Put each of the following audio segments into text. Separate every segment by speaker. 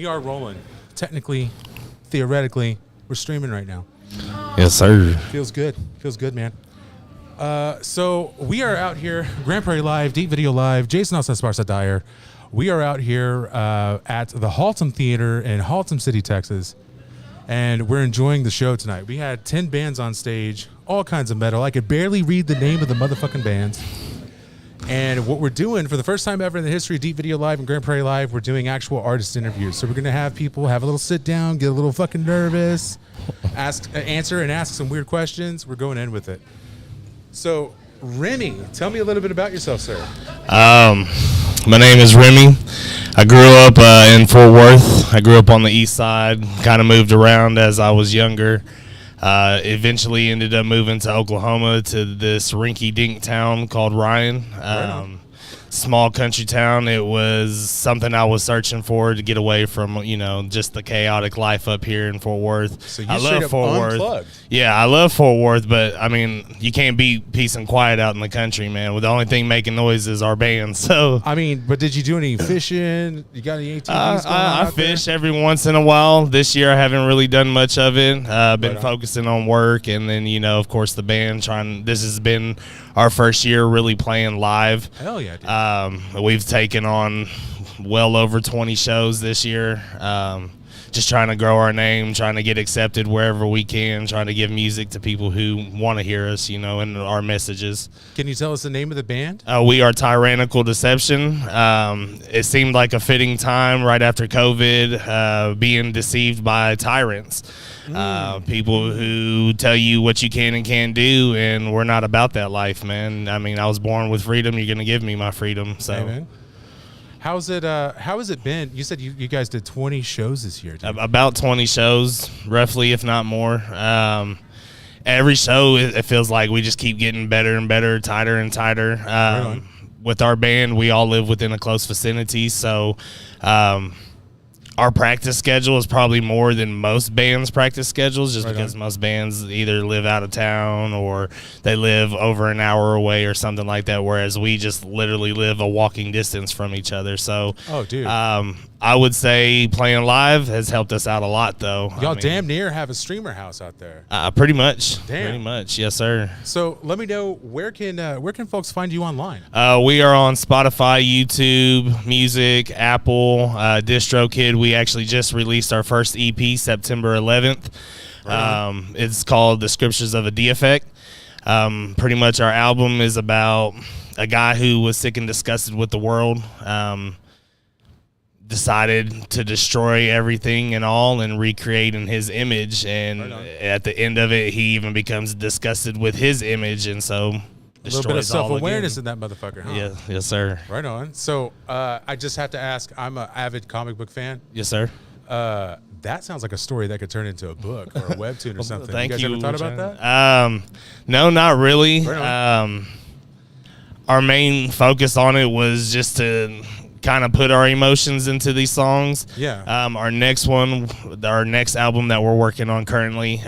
Speaker 1: We are rolling. Technically, theoretically, we're streaming right now.
Speaker 2: Yes, sir.
Speaker 1: Feels good. Feels good, man. So we are out here, Grand Prairie Live, Deep Video Live, Jason Austin Sparsa Dyer. We are out here at the Haltom Theater in Haltom City, Texas. And we're enjoying the show tonight. We had 10 bands on stage, all kinds of metal. I could barely read the name of the motherfucking bands. And what we're doing for the first time ever in the history of Deep Video Live and Grand Prairie Live, we're doing actual artist interviews. So we're going to have people have a little sit down, get a little fucking nervous, answer and ask some weird questions. We're going in with it. So, Remy, tell me a little bit about yourself, sir.
Speaker 2: My name is Remy. I grew up in Fort Worth. I grew up on the east side, kind of moved around as I was younger. Eventually ended up moving to Oklahoma to this rinky-dink town called Ryan. Small country town. It was something I was searching for to get away from, just the chaotic life up here in Fort Worth.
Speaker 1: So you
Speaker 2: I love Fort
Speaker 1: unplugged.
Speaker 2: Worth. Yeah, I love Fort Worth, but I mean, you can't beat peace and quiet out in the country, man. With the only thing making noise is our band. So
Speaker 1: I mean, but did you do any fishing? You got any ATVs going on
Speaker 2: I fish every once in a while. This year I haven't really done much of it. Been focusing on work, and then of course the band. This has been our first year really playing live.
Speaker 1: Hell yeah, dude.
Speaker 2: We've taken on well over 20 shows this year. Just trying to grow our name, trying to get accepted wherever we can, trying to give music to people who want to hear us, and our messages.
Speaker 1: Can you tell us the name of the band?
Speaker 2: We are Tyrannical Deception. It seemed like a fitting time right after COVID, being deceived by tyrants. People who tell you what you can and can't do, and we're not about that life, man. I mean, I was born with freedom. You're going to give me my freedom. So.
Speaker 1: Amen. How has it been? You said you guys did 20 shows this year, dude.
Speaker 2: About 20 shows, roughly, if not more. Every show, it feels like we just keep getting better and better, tighter and tighter. With our band, we all live within a close vicinity, so our practice schedule is probably more than most bands' practice schedules, just because most bands either live out of town or they live over an hour away or something like that, whereas we just literally live a walking distance from each other. So, I would say playing live has helped us out a lot, though.
Speaker 1: Y'all damn near have a streamer house out there.
Speaker 2: Pretty much.
Speaker 1: Damn.
Speaker 2: Pretty much, yes, sir.
Speaker 1: So let me know, where can folks find you online?
Speaker 2: We are on Spotify, YouTube, Music, Apple, DistroKid. We actually just released our first EP September 11th. It's called The Scriptures of a Defect. Pretty much our album is about a guy who was sick and disgusted with the world, decided to destroy everything and all and recreate in his image, and at the end of it he even becomes disgusted with his image, and so
Speaker 1: a little bit of self-awareness in that motherfucker, huh?
Speaker 2: Yeah, yes sir.
Speaker 1: Right on. So I just have to ask, I'm an avid comic book fan.
Speaker 2: Yes sir.
Speaker 1: That sounds like a story that could turn into a book or a webtoon or something.
Speaker 2: Thank you.
Speaker 1: You guys ever thought about that?
Speaker 2: No, not really.
Speaker 1: Right
Speaker 2: our main focus on it was just to kind of put our emotions into these songs.
Speaker 1: Yeah.
Speaker 2: Our next album that we're working on currently,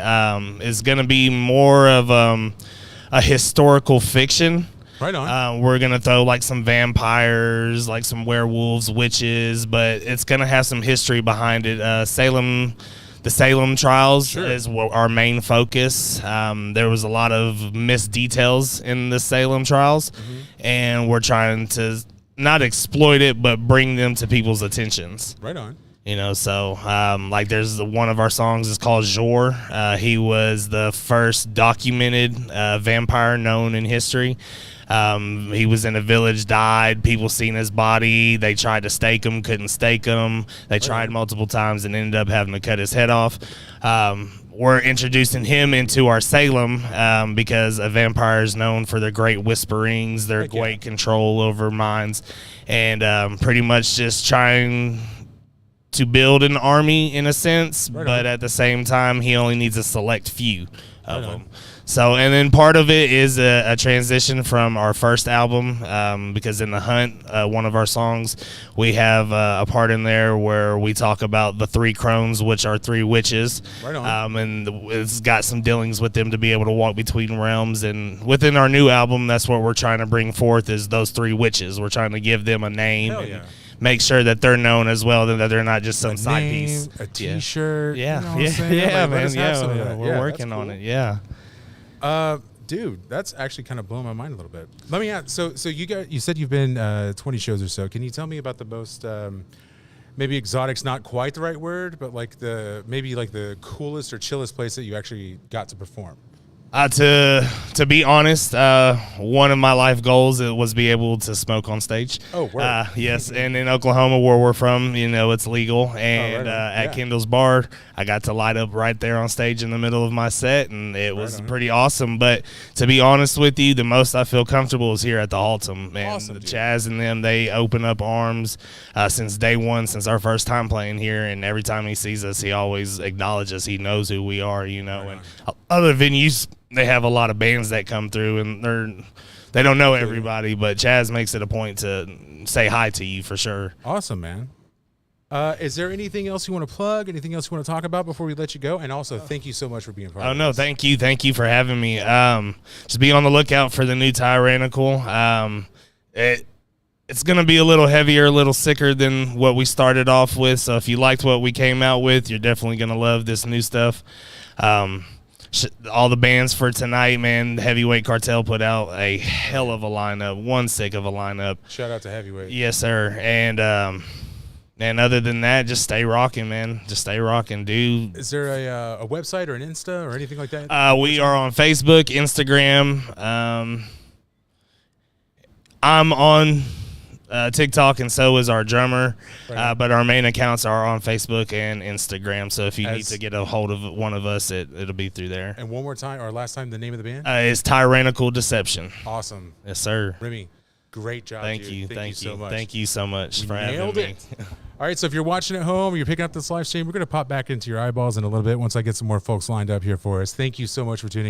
Speaker 2: is going to be more of a historical fiction.
Speaker 1: Right on.
Speaker 2: We're going to throw like some vampires, like some werewolves, witches, but it's going to have some history behind it. The Salem trials is our main focus. There was a lot of missed details in the Salem trials, and we're trying to not exploit it, but bring them to people's attentions.
Speaker 1: Right on.
Speaker 2: So like there's one of our songs is called Jor. He was the first documented vampire known in history. He was in a village, died. People seen his body. They tried to stake him, couldn't stake him. They tried multiple times and ended up having to cut his head off. We're introducing him into our Salem because a vampire is known for their great whisperings, their great control over minds, and pretty much just trying to build an army in a sense, but at the same time, he only needs a select few of them. So, and then part of it is a transition from our first album, because in The Hunt, one of our songs, we have a part in there where we talk about the three crones, which are three witches.
Speaker 1: Right on.
Speaker 2: And it's got some dealings with them to be able to walk between realms. And within our new album, that's what we're trying to bring forth is those three witches. We're trying to give them a name.
Speaker 1: Hell yeah.
Speaker 2: make sure that they're known as well, that they're not just some side
Speaker 1: name,
Speaker 2: piece.
Speaker 1: a T-shirt.
Speaker 2: Yeah,
Speaker 1: you know what I'm saying?
Speaker 2: yeah,
Speaker 1: Like, let
Speaker 2: man.
Speaker 1: us have some of that.
Speaker 2: We're
Speaker 1: Yeah,
Speaker 2: working
Speaker 1: that's
Speaker 2: on
Speaker 1: cool.
Speaker 2: it. Yeah.
Speaker 1: Dude, that's actually kind of blowing my mind a little bit. Let me ask. So you said you've been 20 shows or so. Can you tell me about the most maybe exotic's not quite the right word, but like maybe the coolest or chillest place that you actually got to perform?
Speaker 2: To be honest, one of my life goals was be able to smoke on stage.
Speaker 1: Oh, word.
Speaker 2: Yes, and in Oklahoma, where we're from, it's legal. And
Speaker 1: right on.
Speaker 2: at
Speaker 1: Yeah.
Speaker 2: Kendall's Bar, I got to light up right there on stage in the middle of my set, and it was
Speaker 1: on.
Speaker 2: pretty awesome. But to be honest with you, the most I feel comfortable is here at the Haltom. Man,
Speaker 1: Awesome, dude.
Speaker 2: Chaz and them, they open up arms since day one, since our first time playing here. And every time he sees us, he always acknowledges. He knows who we are, and other venues, they have a lot of bands that come through, and they don't know everybody, but Chaz makes it a point to say hi to you for sure.
Speaker 1: Awesome, man. Is there anything else you want to plug? Anything else you want to talk about before we let you go? And also, thank you so much for being part of this.
Speaker 2: Thank you for having me. Just be on the lookout for the new Tyrannical. It's going to be a little heavier, a little sicker than what we started off with, so if you liked what we came out with, you're definitely going to love this new stuff. All the bands for tonight, man. Heavyweight Cartel put out a hell of a lineup, one sick of a lineup.
Speaker 1: Shout out to Heavyweight.
Speaker 2: Yes, sir. And other than that, just stay rocking, man. Just stay rocking, dude.
Speaker 1: Is there a website or an Insta or anything like that?
Speaker 2: We are on Facebook, Instagram. I'm on TikTok, and so is our drummer.
Speaker 1: Right.
Speaker 2: But our main accounts are on Facebook and Instagram. So if you need to get a hold of one of us, it'll be through there.
Speaker 1: And one more time, or last time, the name of the band?
Speaker 2: It's Tyrannical Deception.
Speaker 1: Awesome.
Speaker 2: Yes, sir.
Speaker 1: Remy, great job.
Speaker 2: Thank
Speaker 1: dude.
Speaker 2: you.
Speaker 1: Thank you so much.
Speaker 2: Thank you so much for
Speaker 1: Nailed
Speaker 2: having
Speaker 1: it.
Speaker 2: me.
Speaker 1: All right, so if you're watching at home or you're picking up this live stream, we're going to pop back into your eyeballs in a little bit once I get some more folks lined up here for us. Thank you so much for tuning in.